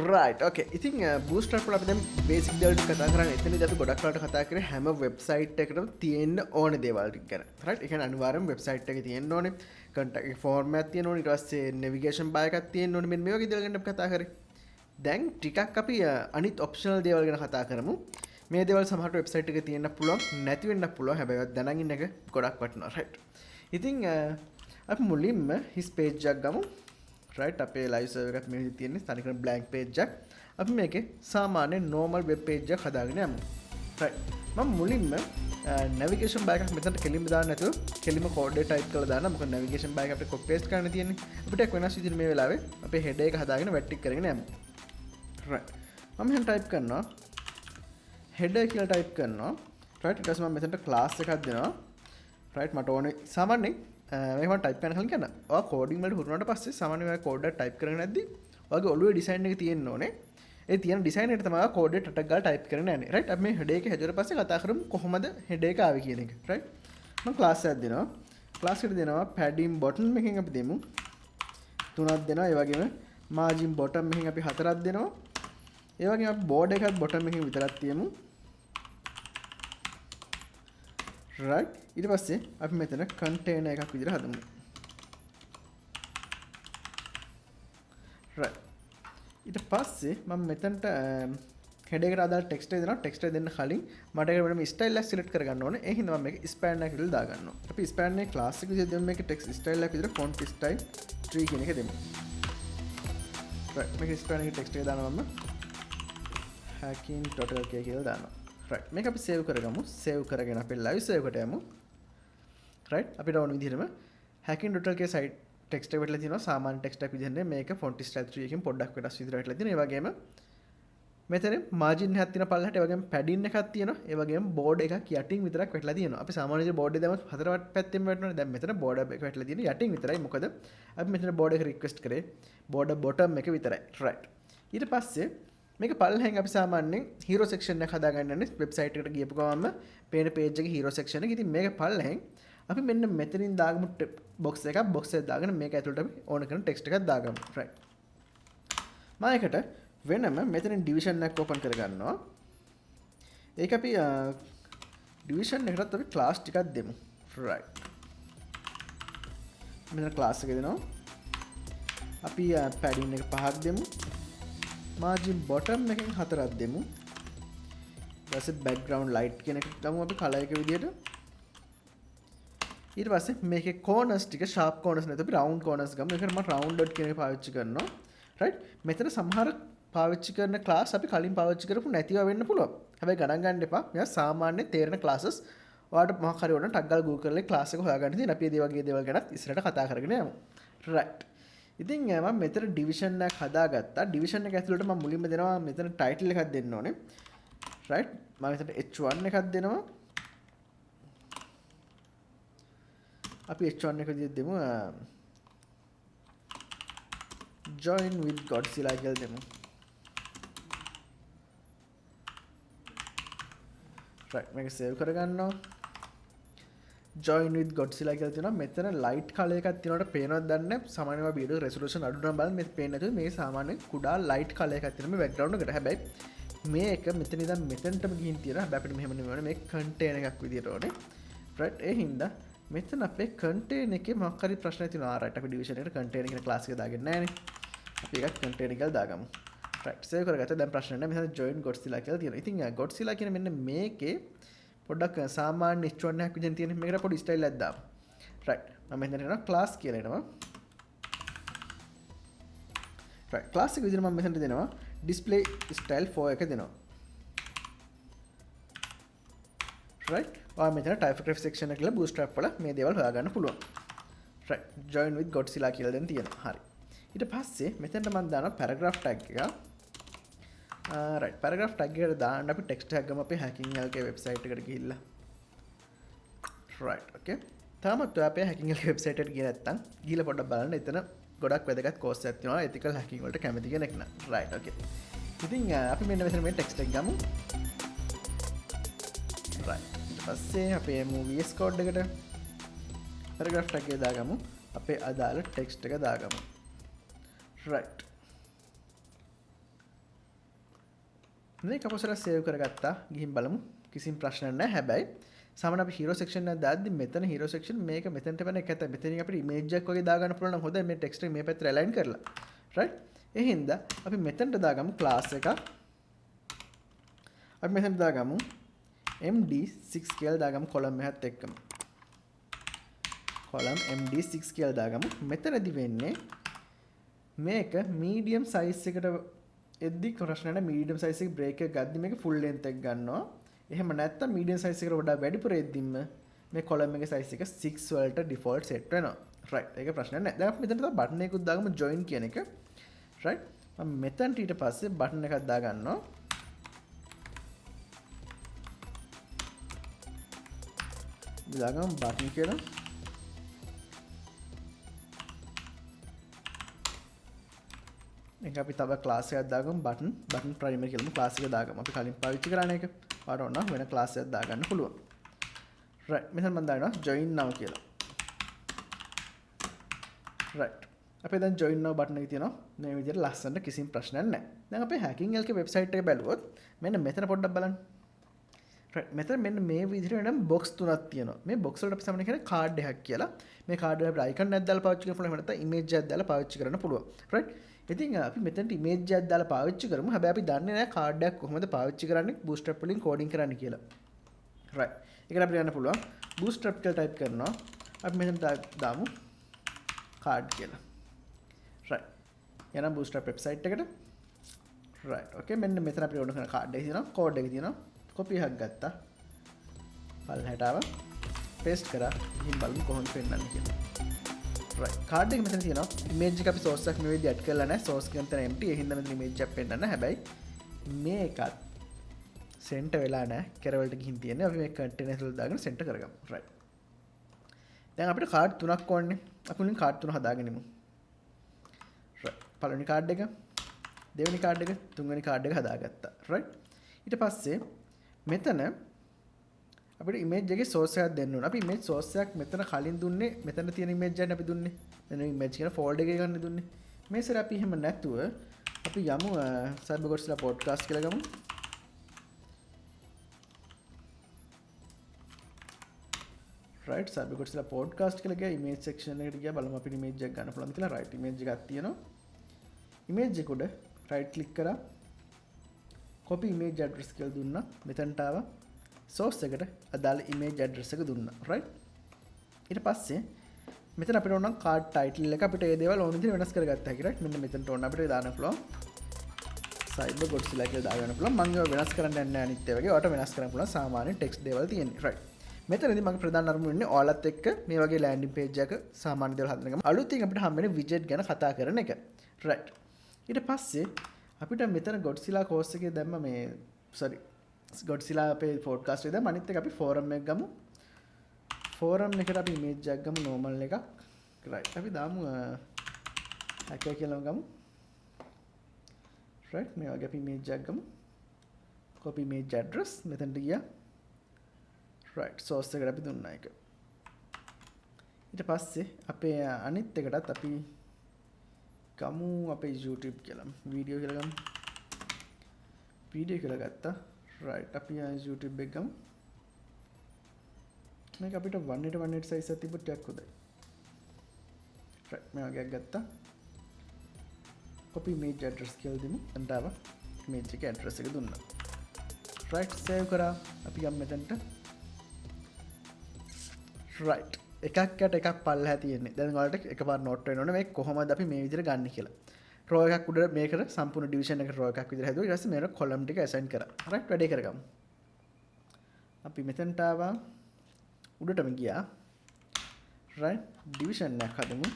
right okay ඉතින් Bootstrap වල අපි දැන් බේසික් දේවල් ටික කතා කරන්නේ එතනදී අපි ගොඩක් වෙලාවට කතා කරේ හැම වෙබ්සයිට් එකකටම තියෙන්න ඕනේ දේවල් ටික ගැන right ඒ කියන්නේ අනිවාර්යයෙන්ම වෙබ්සයිට් එකේ තියෙන්න ඕනේ contact ෆෝර්මැට් තියෙන්න ඕනේ ඊට පස්සේ navigation bar එකක් තියෙන්න ඕනේ මෙන්න මේ වගේ දේවල් ගැන අපි කතා කරේ දැන් ටිකක් අපි අනිත් ඔප්ෂනල් දේවල් ගැන කතා කරමු මේ දේවල් සමහරට වෙබ්සයිට් එකේ තියෙන්න පුළුවන් නැති වෙන්න පුළුවන් හැබැයි දැනන් ඉන්න එක ගොඩක් වටිනවා right ඉතින් අපි මුලින්ම his page එකක් ගමු right අපේ live server එකත් මේ තියෙන්නේ තනිකරම blank page එකක් අපි මේකේ සාමාන්‍ය normal web page එකක් හදාගෙන යමු right මම මුලින්ම navigation bar එකක් මෙතනට කෙලින්ම දාන්න නැතුව කෙලින්ම code එක type කරලා දාන්න මොකද navigation bar එක අපිට copy paste කරන්න තියෙන්නේ අපිට එක් වෙනස් විදිහට මේ වෙලාවේ අපේ header එක හදාගෙන වැටික් කරගෙන යමු right මම එහෙනම් type කරනවා header කියලා type කරනවා right ඊට පස්සේ මම මෙතනට class එකක් දෙනවා right මට ඕනේ සාමාන්‍යයෙන් මේක මම type කරන්න කලින් කියන්න. ඔයා coding වලට හුරුනාට පස්සේ සාමාන්‍යයෙන් ඔයා code එක type කරගෙන නැද්දි ඔයාගේ ඔළුවේ design එක තියෙන්න ඕනේ. ඒ තියෙන design එකට තමයි ඔයා code එක ටටක් ගාලා type කරගෙන යන්නේ. right අපි මේ header එක හැදුවට පස්සේ කතා කරමු කොහොමද header එක ආවේ කියන එක. right මම class එකක් දෙනවා. class එකට දෙනවා padding bottom එකෙන් අපි දෙමු 3ක් දෙනවා. ඒ වගේම margin bottom එකෙන් අපි 4ක් දෙනවා. ඒ වගේම අපි border එකත් bottom එකෙන් විතරක් තියමු. right ඊට පස්සේ අපි මෙතන container එකක් විදිහට හදමු right ඊට පස්සේ මම මෙතනට header එකට අදාළ text එක දෙනවා text එක දෙන්න කලින් මට ඒක වෙනම style එක select කරගන්න ඕනේ ඒ හින්දා මම මේක span එක විදිහට දාගන්නවා අපි span එක class එක විදිහට දෙමු මේක text style එක විදිහට font style 3 කියන එක දෙමු right මේක span එකේ text එක දානවා මම Hacking.lk කියලා දානවා right මේක අපි save කරගමු save කරගෙන අපේ live server එකට යමු right අපිට ඕන විදිහටම Hacking.lk site text එක වෙట్లా තියෙනවා සාමාන්‍ය text එකක් විදිහට මේක font style 3 එකකින් පොඩ්ඩක් වෙනස් විදිහට වෙట్లా තියෙනවා ඒ වගේම මෙතන margin එකක් තියෙන පල්ලහට ඒ වගේම padding එකක් තියෙනවා ඒ වගේම border එකක් යටින් විතරක් වෙట్లా තියෙනවා අපි සාමාන්‍ය විදිහට border එක දැම්මොත් හතර පැත්තෙන් වැටෙනවානේ දැන් මෙතන border එක වෙట్లా තියෙන්නේ යටින් විතරයි මොකද අපි මෙතන border එක request කරේ border bottom එක විතරයි right ඊට පස්සේ මේක පල්ලෙන් අපි සාමාන්‍යයෙන් hero section එක හදාගන්න යන්නේ වෙබ්සයිට් එකට ගියපු ගමන්ම පේන page එකේ hero section එක. ඉතින් මේක පල්ලෙන් අපි මෙන්න මෙතනින් දාගමු box එකක් box එක දාගෙන මේක ඇතුළට අපි ඕන කරන text එකක් දාගමු. right. මම එකට වෙනම මෙතනින් division එකක් open කරගන්නවා. ඒක අපි division එකකට අපි class ටිකක් දෙමු. right. මෙතන class එක දෙනවා. අපි padding එක 5ක් දෙමු. margin bottom එකෙන් 4ක් දෙමු. ඊට පස්සේ background light කියන එක ගමු අපි color එක විදියට. ඊට පස්සේ මේකේ corners ටික sharp corners නැත්නම් අපි round corners ගමු. ඒකට මම rounded කියන එක පාවිච්චි කරනවා. right? මෙතන සමහර පාවිච්චි කරන class අපි කලින් පාවිච්චි කරපු නැතිව වෙන්න පුළුවන්. හැබැයි ගණන් ගන්න එපා. මේවා සාමාන්‍ය තේරෙන classes. ඔයාලට මොකක් හරි ඕන ටක් ගාලා Google කරලා class එක හොයාගන්න තියෙන. අපි මේ වගේ දේවල් ගැනත් ඉස්සරහට කතා කරගෙන යමු. right. ඉතින් මම මෙතන division එකක් හදාගත්තා. division එක ඇතුළට මම මුලින්ම දෙනවා මෙතන title එකක් දෙන්න ඕනේ. right? මම මෙතන h1 එකක් දෙනවා. අපි h1 එක විදිහට දෙමු. join with Godzilla කියලා දෙමු. right මේක save කරගන්නවා. join with Godzilla කියලා තියෙනවා. මෙතන light color එකක් තියෙනවට පේනවද දන්නේ නැහැ. සාමාන්‍යව video resolution අඩු නම් බලන්න මේ පේන්නේ නැතුව මේ සාමාන්‍ය කුඩා light color එකක් තියෙනවා මේ background එකට. හැබැයි මේක මෙතන ඉඳන් මෙතනටම ගිහින් තියෙනවා. හැබැයි අපිට මෙහෙම නෙමෙයි මේ contain එකක් විදියට ඕනේ. right ඒ හින්දා මෙතන අපේ contain එකේ මොකක් හරි ප්‍රශ්නයක් තියෙනවා. right අපි division එකට contain කියන class එක දාගෙන නැහැ නේ. අපි එකක් contain එක කියලා දාගමු. right save කරගත්තා. දැන් ප්‍රශ්න නැහැ. මෙතන join Godzilla කියලා තියෙනවා. ඉතින් Godzilla කියන මෙන්න මේකේ පොඩ්ඩක් සාමාන්‍ය h1 එකක් විදිහට තියෙන මේකට පොඩි ස්ටයිල් එකක් දාමු. right මම මෙතන එනවා class කියලා එනවා. right class එක විදිහට මම මෙතනට දෙනවා display style 4 එක දෙනවා. right ඔයා මෙතන typography section එක කියලා bootstrap වල මේ දේවල් හොයාගන්න පුළුවන්. right join with Godzilla කියලා දැන් තියෙනවා. හරි. ඊට පස්සේ මෙතනට මම දානවා paragraph tag එක. right paragraph tag එකට දාන්න අපි text එකක් ගමු අපේ Hackinglk website එකට ගිහිල්ලා. right okay තාමත් ඔයා අපේ Hackinglk website එකට ගියේ නැත්නම් ගිහිල්ලා පොඩ්ඩක් බලන්න. එතන ගොඩක් වැදගත් course එකක් තියෙනවා ethical hacking වලට කැමති කෙනෙක් නම්. right okay ඉතින් අපි මෙන්න මෙතන මේ text එක ගමු. right ඊට පස්සේ අපේ VS code එකට paragraph tag එක දාගමු. අපේ අදාළ text එක දාගමු. right මේක අපසර සේව් කරගත්තා. ගිහින් බලමු. කිසිම ප්‍රශ්නයක් නැහැ. හැබැයි සාමාන්‍ය අපි හීරෝ සෙක්ෂන් එක දාද්දි මෙතන හීරෝ සෙක්ෂන් මේක මෙතනට වෙන එක ඇත. මෙතනින් අපිට ඉමේජ් එකක් වගේ දාගන්න පුළුවන් නම් හොඳයි මේ ටෙක්ස්ට් එක මේ පැත්තට ඇලයින් කරලා. රයිට්? ඒ හින්දා අපි මෙතනට දාගමු ක්ලාස් එකක්. අපි මෙතනට දාගමු MD6 කියලා දාගමු කොලම් එකත් එක්කම. කොලම් MD6 කියලා දාගමු. මෙතනදි වෙන්නේ මේක මීඩියම් සයිස් එකට එද්දි ප්‍රශ්න නැහැ. මීඩියම් සයිස් එක බ්‍රේක් එක ගද්දි මේක ෆුල් ලෙන්ත් එක ගන්නවා. එහෙම නැත්නම් මීඩියම් සයිස් එකට වඩා වැඩිපුර එද්දිම මේ කොලම් එකේ සයිස් එක 6 වලට ඩිෆෝල්ට් සෙට් වෙනවා. රයිට්. ඒක ප්‍රශ්න නැහැ. දැන් අපි මෙතනට තව බටන් එකකුත් දාගමු ජොයින් කියන එක. රයිට්. මම මෙතනට ඊට පස්සේ බටන් එකක් දාගන්නවා. දාගමු බටන් කියලා. අපි තව ක්ලාස් එකක් දාගමු බටන් ප්‍රයිමරි කියලාම ක්ලාස් එක දාගමු. අපි කලින් පාවිච්චි කරන එක. පාර ඕන වෙන ක්ලාස් එකක් දාගන්න පුළුවන්. රයිට්. මෙතන මම දානවා join now කියලා. රයිට්. අපි දැන් join now බටන් එක තියෙනවා. මේ විදිහට ලස්සනට කිසිම ප්‍රශ්නයක් නැහැ. දැන් අපි Hackinglk වෙබ්සයිට් එක බැලුවොත් මෙන්න මෙතන පොඩ්ඩක් බලන්න. රයිට්. මෙතන මෙන්න මේ විදිහට වෙනම box තුනක් තියෙනවා. මේ box වලට අපි සාමාන්‍යයෙන් කියන්නේ card එකක් කියලා. මේ card එකට අපිට icon එකක් දාලා පාවිච්චි කරන්න පුළුවන්. එහෙම නැත්නම් image එකක් දාලා පාවිච්චි කරන්න පුළුවන්. රයිට්. ඉතින් අපි මෙතනට image එකක් දාලා පාවිච්චි කරමු. හැබැයි අපි දන්නේ නැහැ card එකක් කොහොමද පාවිච්චි කරන්නේ Bootstrap වලින් coding කරන්න කියලා. right. ඒකට අපිට යන්න පුළුවන් Bootstrap කියලා type කරනවා. අපි මෙතන දාමු card කියලා. right. යනවා Bootstrap website එකට. right. okay මෙන්න මෙතන අපිට ඕන කරන card එක තියෙනවා. code එක තියෙනවා. copy එකක් ගත්තා. පල්ලෙහාට ආවා. paste කරා. ඉතින් බලමු කොහොමද පෙන්නන්නේ කියලා. right. card එක මෙතන තියෙනවා. image එක අපි source එකක් මේ විදිහට add කරලා නැහැ. source එක මෙතන empty. ඒ හින්දා මෙතන image එකක් පෙන්නන්න නැහැ. හැබැයි මේකත් center වෙලා නැහැ. Carousel වලට ගිහින් තියෙන්නේ. අපි මේ container වල දාගෙන center කරගමු. right. දැන් අපිට card තුනක් ඕනේ. අපි මුලින් card තුන හදාගෙන ඉමු. right. පළවෙනි card එක, දෙවෙනි card එක, තුන්වෙනි card එක හදාගත්තා. right. ඊට පස්සේ මෙතන අපිට image එකේ source එකක් දෙන්න ඕන. අපි image source එකක් මෙතන කලින් දුන්නේ මෙතන තියෙන image එකක් අපි දුන්නේ. මෙන්න image කියන folder එකේ ගන්න දුන්නේ. මේ සැර අපි එහෙම නැතුව අපි යමු Godzilla podcast කියලා ගමු. right Godzilla podcast කියලා ගියා image section එකට ගියා බලමු අපිට image එකක් ගන්න පුළුවන්ද කියලා. right image එකක් තියෙනවා. image එක උඩ right click කරා. copy image address කියලා දුන්නා. මෙතනට ආවා. source එකට අදාළ image address එක දුන්නා. right. ඊට පස්සේ මෙතන අපිට ඕන නම් card title එක අපිට ඒ දේවල් ඕන විදිහට වෙනස් කරගත්ත හැකි. right. මෙන්න මෙතනට ඕන අපිට දාන්න පුළුවන්. Godzilla කියලා දාගන්න පුළුවන්. මම ඒවා වෙනස් කරන්න යන්නේ නැහැ අනිත් ඒවා වගේ. ඔයාලට වෙනස් කරන්න පුළුවන් සාමාන්‍ය text දේවල් තියෙන්නේ. right. මෙතනදී මගේ ප්‍රධාන අරමුණ වෙන්නේ ඔයාලත් එක්ක මේ වගේ landing page එකක සාමාන්‍ය දේවල් හදන එක. අලුතින් අපිට හම්බ වෙන widget ගැන කතා කරන එක. right. ඊට පස්සේ අපිට මෙතන Godzilla course එකේ දැම්ම මේ Godzilla අපේ podcast එකේ දැම්ම අනිත් එක අපි forum එක ගමු. forum එකට අපි image එකක් ගමු normal එකක්. right. අපි දාමු hacker කියලා ගමු. right. මේ වගේ අපි image එකක් ගමු. copy image address මෙතනට ගියා. right. source එකට අපි දුන්නා එක. ඊට පස්සේ අපේ අනිත් එකටත් අපි ගමු අපේ YouTube කියලා. video කියලා ගමු. video කියලා ගත්තා. right. අපි YouTube එක ගමු. මේක අපිට 1:1 size එකක් තිබ්බොත් ටිකක් හොඳයි. right. මේ වගේ එකක් ගත්තා. copy image address කියලා දෙමු. එතනට image එකේ address එක දුන්නා. right. save කරා. අපි ගමු මෙතනට. right. එකක් යට එකක් පල්ලෙහා තියෙන්නේ. දැන් ඔයාලට එකපාර නෝට් වෙන්න ඕනේ මේ කොහොමද අපි මේ විදිහට ගන්න කියලා. row එකක් උඩ මේකට සම්පූර්ණ division එකට row එකක් විදිහට හැදුවා. ඊට පස්සේ මේකට column ටික assign කරා. right. වැඩේ කරගමු. අපි මෙතනට ආවා. උඩටම ගියා. right. division එකක් හදමු.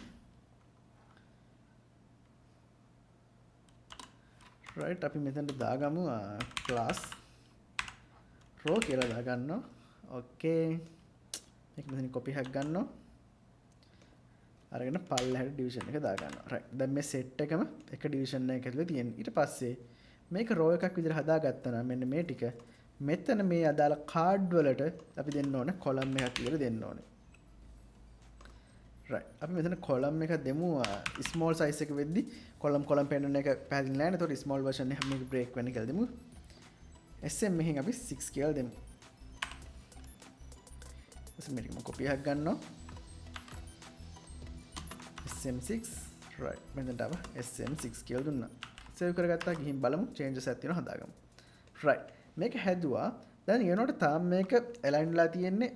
right. අපි මෙතනට දාගමු class row කියලා දාගන්නවා. okay. මේක මෙතනින් copy එකක් ගන්නවා. අරගෙන පල්ලෙහාට division එක දාගන්නවා. right. දැන් මේ set එකම එක division එකක ඇතුලේ තියෙන. ඊට පස්සේ මේක row එකක් විදිහට හදාගත්තා නම් මෙන්න මේ ටික මෙතන මේ අදාළ card වලට අපි දෙන්න ඕනේ column එකක් විදිහට දෙන්න ඕනේ. right. අපි මෙතන column එක දෙමු small size එක වෙද්දි column පෙන්නන එක පැහැදිලි නැහැ නේද? ඒතකොට small version එක මේක break වෙන්න කියලා දෙමු. sm මෙහෙන් අපි 6 කියලා දෙමු. ඊට මේක මම කොපි එකක් ගන්නවා. sm6 right මෙතනට ආව sm6 කියලා දුන්නා. සේව් කරගත්තා. ගිහින් බලමු changes එකක් තියෙනවා හදාගමු. right මේක හැදුවා. දැන් ඊනොට තාම මේක align වෙලා තියෙන්නේ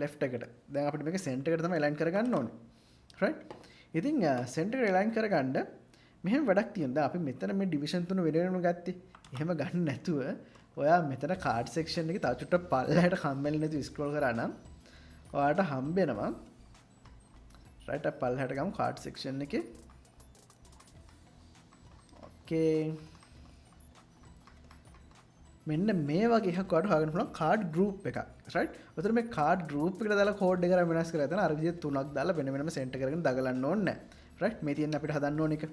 left එකට. දැන් අපිට මේක center එකට තමයි align කරගන්න ඕනේ. right ඉතින් center එකට align කරගන්න මෙහෙම වැඩක් තියෙනවා. දැන් අපි මෙතන මේ division තුන වෙන වෙනම ගත්තේ. එහෙම ගන්න නැතුව ඔයා මෙතන card section එකේ තව චුට්ටක් පල්ලෙහාට කම්මැලි නැතුව scroll කරා නම් ඔයාලට හම්බෙනවා right up පල්ලෙහාට ගමු card section එකේ. okay මෙන්න මේ වගේ එකක් ඔයාලට හොයාගන්න පුළුවන් card group එකක් right. ඔතන මේ card group එකට දාලා code එක කරලා වෙනස් කරලා එතන අර විදිහට තුනක් දාලා වෙන වෙනම center කරගෙන දගලන්න ඕනේ නැහැ right. මේ තියෙන අපිට හදන්න ඕන එක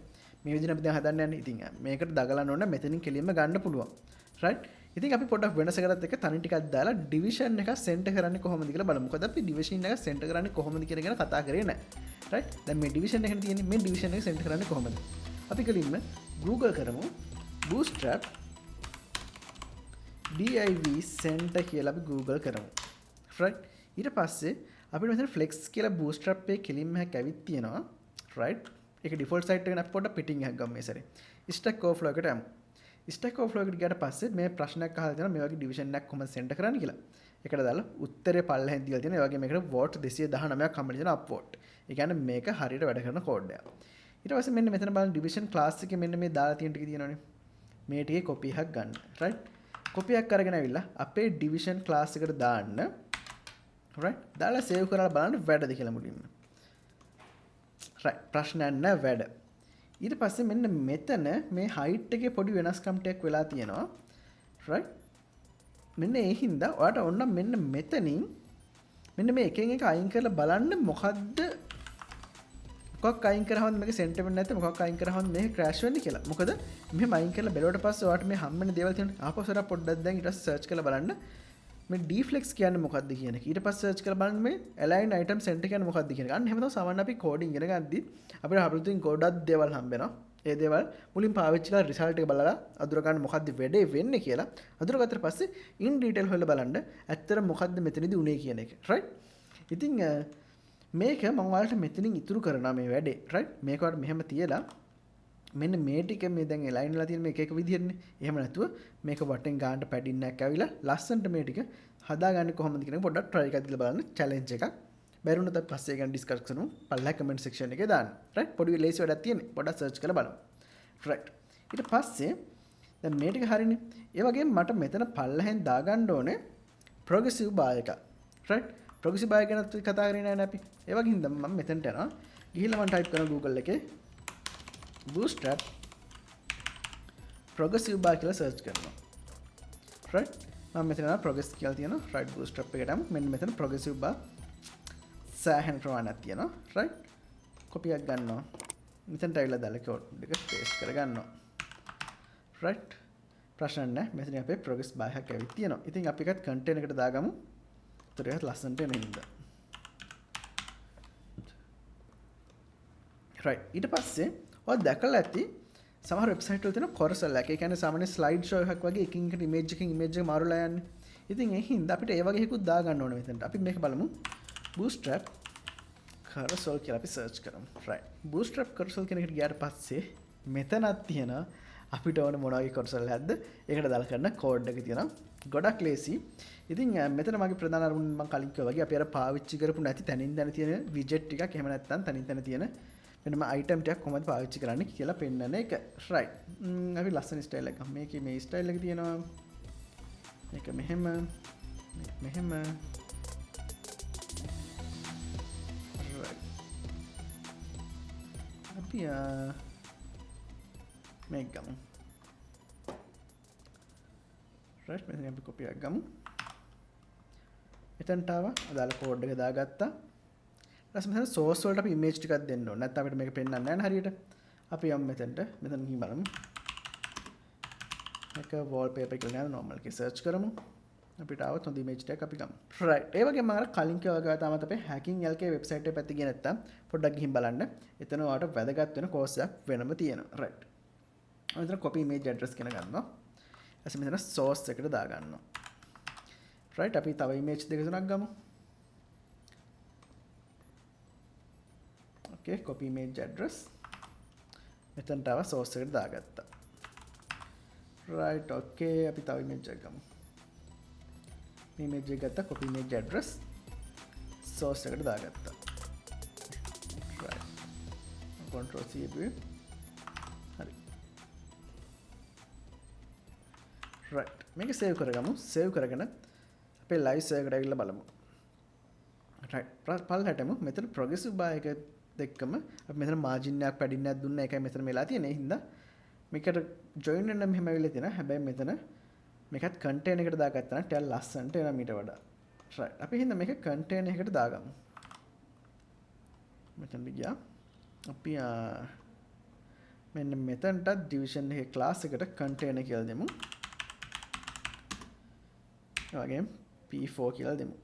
මේ විදිහට අපි දැන් හදන්න යන්නේ. ඉතින් මේකට දගලන්න ඕනේ මෙතනින් කෙලින්ම ගන්න පුළුවන් right. ඉතින් අපි පොඩ්ඩක් වෙනසකටත් එක තනි ටිකක් දාලා division එක center කරන්නේ කොහොමද කියලා බලමු. මොකද අපි division එක center කරන්නේ කොහොමද කියන ගැන කතා කරේ නැහැ right. දැන් මේ division එකනේ තියෙන්නේ. මේ division එක center කරන්නේ කොහොමද? අපි කෙලින්ම Google කරමු Bootstrap div center කියලා අපි Google කරමු right. ඊට පස්සේ අපිට මෙතන flex කියලා Bootstrap එකේ කෙලින්ම එකක් ඇවිත් තියෙනවා right. ඒක default site එකේ අපි පොඩ්ඩක් පිටින් එකක් ගමු මේ සැරේ. stack overflow එකට යමු. stack overflow එකට ගියාට පස්සේ මේ ප්‍රශ්නයක් අහලා තියෙනවා මේ වගේ division එකක් කොහොමද center කරන්නේ කියලා. ඒකට දාලා උත්තරේ පල්ලෙහෙන් දීලා තියෙනවා. ඒ වගේ මේකට vote 219ක් හම්බෙන්න තියෙනවා upvote. ඒ කියන්නේ මේක හරියට වැඩ කරන කෝඩ් එකක්. ඊට පස්සේ මෙන්න මෙතන බලන්න division class එකේ මෙන්න මේ දාලා තියෙන ටික තියෙනවනේ. මේ ටිකේ copy එකක් ගන්න right. copy එකක් අරගෙන ආවිල්ලා අපේ division class එකට දාන්න right. දාලා save කරලා බලන්න වැඩද කියලා මුලින්ම right. ප්‍රශ්නයක් නැහැ වැඩ. ඊට පස්සේ මෙන්න මෙතන මේ height එකේ පොඩි වෙනස්කම් ටිකක් වෙලා තියෙනවා right. මෙන්න ඒ හින්දා ඔයාලට ඕන නම් මෙන්න මෙතනින් මෙන්න මේ එකෙන් එක අයින් කරලා බලන්න මොකද්ද මොකක් අයින් කරාම මේක center වෙන්නේ නැත්නම් මොකක් අයින් කරාම මේක crash වෙන්නේ කියලා. මොකද මෙහෙම අයින් කරලා බැලුවට පස්සේ ඔයාලට මේ හම්බෙන දේවල් තියෙනවා. ආපස්සට පොඩ්ඩක් දැන් ඊට පස්සේ search කරලා බලන්න මේ deflex කියන්නේ මොකක්ද කියන එක. ඊට පස්සේ search කරලා බලන්න මේ align item center කියන්නේ මොකක්ද කියන එක. අන්න එහෙම තමයි සාමාන්‍ය අපි coding ඉගෙන ගන්නදී අපිට අපිටින් ගොඩක් දේවල් හම්බෙනවා. ඒ දේවල් මුලින් පාවිච්චි කරලා result එක බලලා අඳුර ගන්න මොකද්ද වැඩේ වෙන්නේ කියලා. අඳුරගත්තට පස්සේ in detail හොයලා බලන්න ඇත්තට මොකද්ද මෙතනදී උනේ කියන එක. right. ඉතින් මේක මම ඔයාලට මෙතනින් ඉතුරු කරනවා මේ වැඩේ right. මේක වල මෙහෙම තියලා මෙන්න මේ ටික මේ දැන් align වෙලා තියෙන මේ එක එක විදිහටනේ. එහෙම නැතුව මේක වටෙන් ගන්නට පැඩින් එකක් ඇවිලා ලස්සනට මේ ටික හදාගන්නේ කොහොමද කියන එක පොඩ්ඩක් try එකක් දීලා බලන්න challenge එකක්. බැරිුණොත් අපි පස්සේ ගැන discuss කරමු. පල්ලා comment section එකේ දාන්න right. පොඩි ලේසි වැඩක් තියෙන්නේ. පොඩ්ඩක් search කරලා බලමු right. ඊට පස්සේ දැන් මේ ටික හරිනේ. ඒ වගේම මට මෙතන පල්ලෙන් දාගන්න ඕනේ progressive bar එක right. progressive bar ගැන කතා කරේ නැහැ නේ අපි. ඒ වගේ හින්දා මම මෙතනට යනවා. ගිහිල්ලා මම type කරනවා Google එකේ Bootstrap progressive bar කියලා search කරනවා right. මම මෙතන progress කියලා තියෙනවා right. Bootstrap එකට යමු. මෙන්න මෙතන progressive bar සෑහෙන ප්‍රමාණයක් තියෙනවා right. copy එකක් ගන්නවා. මෙතනට ඇවිල්ලා දාලා code එක paste කරගන්නවා right. ප්‍රශ්න නැහැ. මෙතන අපේ progress bar එකක් ඇවිත් තියෙනවා. ඉතින් අපි එකත් content එකට දාගමු. ඒතර එකත් ලස්සනට එන හින්දා right. ඊට පස්සේ ඔය දැකලා ඇති සමහර වෙබ්සයිට් වල තියෙන Carousel එක. ඒ කියන්නේ සාමාන්‍ය slide show එකක් වගේ එකින් එකට image එකකින් image එක මාරුලා යන්නේ. ඉතින් ඒ හින්දා අපිට ඒ වගේ එකකුත් දා ගන්න ඕනේ මෙතනට. අපි මේක බලමු. Bootstrap Carousel කියලා අපි search කරමු. right. Bootstrap Carousel කියන එකට ගියාට පස්සේ මෙතනක් තියෙන අපිට ඕන මොන වගේ Carousel එකක්ද ඒකට දාලා කරන code එක තියෙනවා. ගොඩක් ලේසි. ඉතින් මෙතන මගේ ප්‍රධාන අරමුණ මම කලින් කිව්වා වගේ අපි අර පාවිච්චි කරපු නැති තනින් දැන තියෙන widget ටිකක් එහෙම නැත්නම් තනින් තන තියෙන වෙනම item ටිකක් කොහොමද පාවිච්චි කරන්නේ කියලා පෙන්නන එක right. අපි ලස්සන style එකක් මේකේ මේ style එක තියෙනවා. මේක මෙහෙම මෙහෙම right. අපි මේක ගමු right. මෙතන අපි copy එකක් ගමු. එතනට ආවා. අදාළ code එක දාගත්තා. ඊට පස්සේ source වලට අපි image ටිකක් දෙන්න ඕනේ. නැත්නම් අපිට මේක පෙන්වන්නේ නැහැ නේ හරියට. අපි යමු මෙතනට. මෙතන ගිහින් බලමු. මේක wallpaper කියලා නේද normal එකේ search කරමු. අපිට ආවොත් හොඳ image ටිකක් අපි ගමු. right. ඒ වගේම මම අර කලින් කිව්වා වගේ තමයි අපේ Hackinglk website එක පැත්තේ ගියේ නැත්නම් පොඩ්ඩක් ගිහින් බලන්න. එතන ඔයාලට වැදගත් වෙන course එකක් වෙනම තියෙනවා. right. මෙතන copy image address කියන ගන්නවා. ඇස මෙතන source එකට දාගන්නවා. right අපි තව image දෙක තුනක් ගමු. okay copy image address මෙතනට ආව source එකට දාගත්තා. right okay අපි තව image එකක් ගමු. මේ image එක ගත්තා copy image address source එකට දාගත්තා. right control C දුවේ. හරි. right මේක save කරගමු. save කරගෙන අපේ live server එකට ගිහලා බලමු. right පල්ලටම මෙතන progressive bar එක දෙකම අපි මෙතන margin එකක් padding එකක් දුන්නා. ඒකයි මෙතන මෙලා තියෙන්නේ. ඒ හින්දා මේකට join වෙන්න මෙහෙම ඇවිල්ලා තියෙනවා. හැබැයි මෙතන මේකත් contain එකට දාගත්තා නම් ටිකක් ලස්සනට එනවා මීට වඩා. right අපි හින්දා මේක contain එකකට දාගමු. මෙතනට ගියා. අපි මෙන්න මෙතනට division එකේ class එකට contain කියලා දෙමු. ඒ වගේම P4 කියලා දෙමු.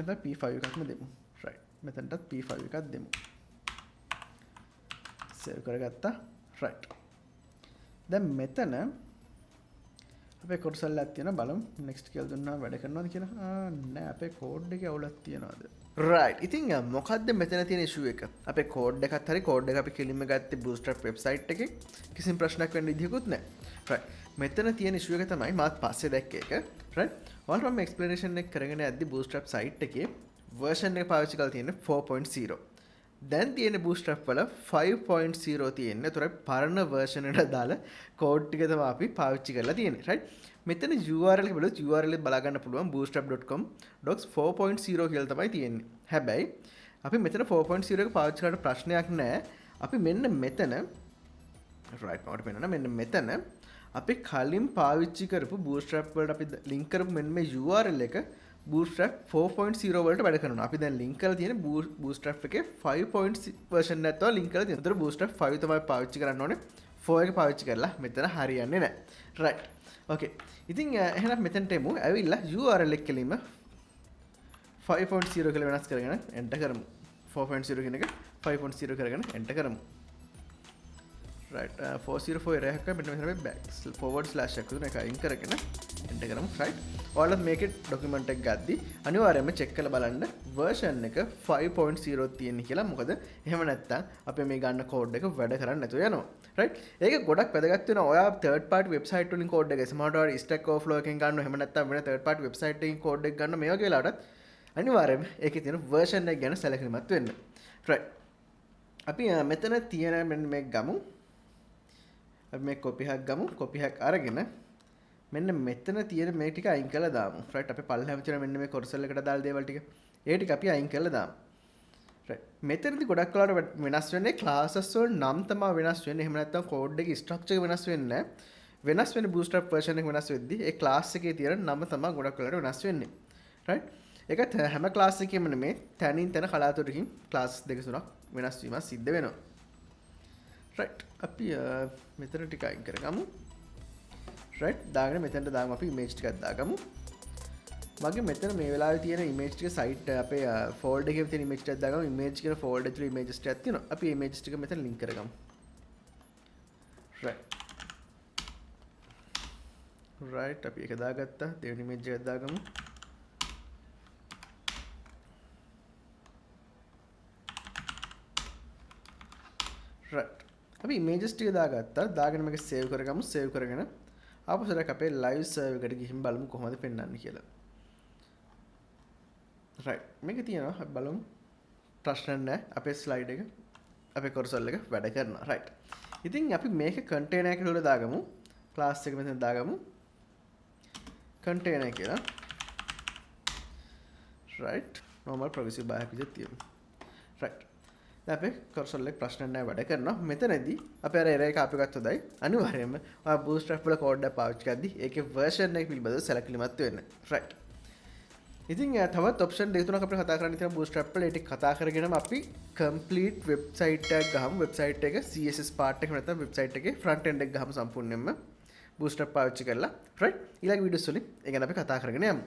මෙතන P5 එකක්ම දෙමු. right මෙතනටත් P5 එකක් දෙමු. save කරගත්තා. right දැන් මෙතන අපේ Carousel එකක් තියෙනවා බලමු next කියලා දුන්නාම වැඩ කරනවද කියලා. නෑ අපේ code එකේ අවුලක් තියනවාද? right ඉතින් මොකද්ද මෙතන තියෙන issue එක? අපේ code එකත් හරි code එක අපි කෙලින්ම ගත්තේ Bootstrap website එකේ කිසිම ප්‍රශ්නයක් වෙන්න විදිහකුත් නෑ. right මෙතන තියෙන issue එක තමයි මාත් පස්සේ දැක්ක එක. right ඔයාලට මම explanation එක කරගෙන යද්දි Bootstrap site එකේ version එක පාවිච්චි කරලා තියෙන්නේ 4.0. දැන් තියෙන Bootstrap වල 5.0 තියෙන්නේ. ඒතර පරණ version එකට දාලා code ටික තමයි අපි පාවිච්චි කරලා තියෙන්නේ. right මෙතන URL එක බලුවොත් URL එක බලා ගන්න පුළුවන් bootstrap.com docs 4.0 කියලා තමයි තියෙන්නේ. හැබැයි අපි මෙතන 4.0 එක පාවිච්චි කරලා ප්‍රශ්නයක් නැහැ. අපි මෙන්න මෙතන right මට පේනවා මෙන්න මෙතන අපි කලින් පාවිච්චි කරපු Bootstrap වලට අපි link කරපු මෙන්න මේ URL එක Bootstrap 4.0 වලට වැඩ කරනවා. අපි දැන් link කරලා තියෙන Bootstrap එකේ 5. version එකත් තව link කරලා තියෙනවා. ඒතර Bootstrap 5 තමයි පාවිච්චි කරන්න ඕනේ. 4 එක පාවිච්චි කරලා මෙතන හරියන්නේ නැහැ. right okay ඉතින් එහෙනම් මෙතනට එමු. ඇවිල්ලා URL එක කෙලින්ම 5.0 කියලා වෙනස් කරගෙන enter කරමු. 4.0 කියන එක 5.0 කරගෙන enter කරමු. right 404 error එකක් මෙන්න මෙතන back / එක තුන එක අයින් කරගෙන enter කරමු. right ඔයාලත් මේකේ document එක ගද්දි අනිවාර්යයෙන්ම check කරලා බලන්න version එක 5.0 තියෙන්නේ කියලා. මොකද එහෙම නැත්නම් අපි මේ ගන්න code එක වැඩ කරන්නේ නැතුව යනවා. right ඒක ගොඩක් වැදගත් වෙනවා. ඔයා third party website වලින් code එක සමහරවිට ඔයාලා Stack Overflow එකෙන් ගන්නවා. එහෙම නැත්නම් වෙන third party website එකකින් code එක ගන්න මේ වගේ වෙලාවටත් අනිවාර්යයෙන්ම ඒකේ තියෙන version එක ගැන සැලකිලිමත් වෙන්න. right අපි මෙතන තියෙන මෙන්න මේක ගමු. අපි මේ copy hack ගමු. copy hack අරගෙන මෙන්න මෙතන තියෙන මේ ටික අයින් කරලා දාමු. right අපි පල්ලෙහාම තියෙන මෙන්න මේ Carousel එකට දාලා දේවල් ටික. ඒ ටික අපි අයින් කරලා දාමු. right මෙතනදී ගොඩක් වෙලාවට වෙනස් වෙන්නේ classes වල නම් තමයි වෙනස් වෙන්නේ. එහෙම නැත්නම් code එකේ structure එක වෙනස් වෙන්නේ නැහැ. වෙනස් වෙන්නේ Bootstrap version එක වෙනස් වෙද්දී ඒ class එකේ තියෙන නම තමයි ගොඩක් වෙලාවට වෙනස් වෙන්නේ. right ඒකත් හැම class එකකෙම නෙමෙයි තනින් තන කලාතුරකින් class දෙක තුනක් වෙනස් වීමක් සිද්ධ වෙනවා. right අපි මෙතන ටික අයින් කරගමු. right දාගෙන මෙතනට දාමු අපි image ටිකක් දාගමු. මගේ මෙතන මේ වෙලාවේ තියෙන image ටික site අපේ folder එකේ තියෙන image ටිකක් දාගමු. image කියන folder ඇතුලේ images ටිකක් තියෙනවා. අපි images ටික මෙතන link කරගමු. right අපි ඒක දාගත්තා. දෙවෙනි image එකක් දාගමු. right අපි images ටික දාගත්තා. දාගෙන මේක save කරගමු. save කරගෙන ආපස්සට අපේ live server එකට ගිහින් බලමු කොහොමද පෙන්වන්නේ කියලා. right මේක තියෙනවා අපි බලමු. ප්‍රශ්න නැහැ. අපේ slide එක අපේ Carousel එක වැඩ කරනවා. right ඉතින් අපි මේක container එකකට උඩ දාගමු. class එක මෙතන දාගමු. container කියලා. right normal progressive bar එකක් විදිහට තියමු. right දැන් අපේ Carousel එක ප්‍රශ්න නැහැ වැඩ කරනවා. මෙතනදී අපි අර error එක අපි ගත්ත හොඳයි. අනිවාර්යයෙන්ම ඔයා Bootstrap වල code එක පාවිච්චි කරද්දී ඒකේ version එක පිළිබඳව සැලකිලිමත් වෙන්න. right ඉතින් තවත් option දෙක තුනක් අපිට කතා කරන්න තියෙනවා Bootstrap වල. ඒ ටික කතා කරගෙනම අපි complete website එකක් ගහමු. website එක CSS part එක නැත්නම් website එකේ front end එක ගහමු සම්පූර්ණයෙන්ම Bootstrap පාවිච්චි කරලා. right ඊළඟ videos වලින් ඒ ගැන අපි කතා කරගෙන යමු.